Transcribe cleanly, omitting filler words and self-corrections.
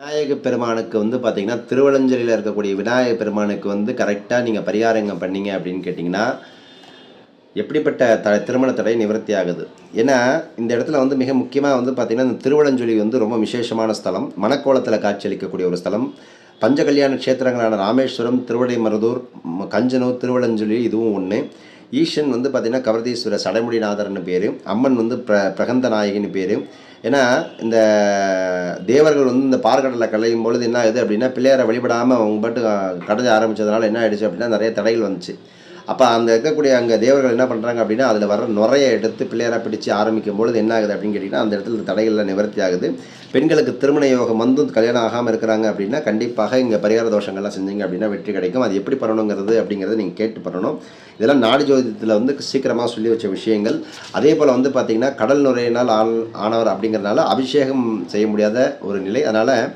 விநாயக பெருமானுக்கு பார்த்தீங்கன்னா, திருவலஞ்சலியில இருக்கக்கூடிய விநாயக பெருமானுக்கு கரெக்ட்டா நீங்க பரிகாரங்கள் பண்ணீங்க அப்படின்னு கேட்டீங்கன்னா, எப்படிப்பட்ட திருமண தடை நிவர்த்தி ஆகுது. ஏன்னா, இந்த இடத்துல மிக முக்கியமா பார்த்தீங்கன்னா, இந்த திருவலஞ்சொலி ரொம்ப விசேஷமான ஸ்தலம். மணக்கோலத்தில காட்சியளிக்கக்கூடிய ஒரு ஸ்தலம். பஞ்சகல்யாண க்ஷேத்திரங்களான ராமேஸ்வரம், திருவிடைமருதூர், கஞ்சனூர், திருவலஞ்சொலி இதுவும் ஒண்ணு. ஈசன் பார்த்தீங்கன்னா, கவர்தீஸ்வரர் சடைமுடிநாதர்ன்னு பேரு. அம்மன் பிரகந்த நாயகின்னு பேரு. ஏன்னா, இந்த தேவர்கள் இந்த பாற்கடலை களையும் பொழுது என்ன ஆகுது அப்படின்னா, பிள்ளையாரை வழிபடாம அவங்க பாட்டு கடைய ஆரம்பிச்சதுனால என்ன ஆயிடுச்சு அப்படின்னா, நெறைய தடைகள் வந்துச்சு. அப்ப அங்க இருக்கக்கூடிய தேவர்கள் என்ன பண்றாங்க அப்படின்னா, அதில வர்ற நுரைய எடுத்து பிள்ளையாரா பிடிச்சு ஆரம்பிக்கும் பொழுது என்ன ஆகுது அப்படின்னு கேட்டீங்கன்னா, அந்த இடத்துல தடைகள்லாம் நிவர்த்தி ஆகுது. பெண்களுக்கு திருமண யோகம் கல்யாணம் ஆகாம இருக்கிறாங்க அப்படின்னா, கண்டிப்பாக இங்க பரிகார தோஷங்கள்லாம் செஞ்சீங்க அப்படின்னா வெற்றி கிடைக்கும். அது எப்படி பண்ணணுங்கிறது அப்படிங்கிறத நீங்க கேட்டு பண்ணணும். இதெல்லாம் நாடி ஜோதிடத்தில சீக்கிரமா சொல்லி வச்ச விஷயங்கள். அதேபோல பார்த்தீங்கன்னா, கடல் நுரையினால் ஆனவர் அப்படிங்கிறனால அபிஷேகம் செய்ய முடியாத ஒரு நிலை. அதனால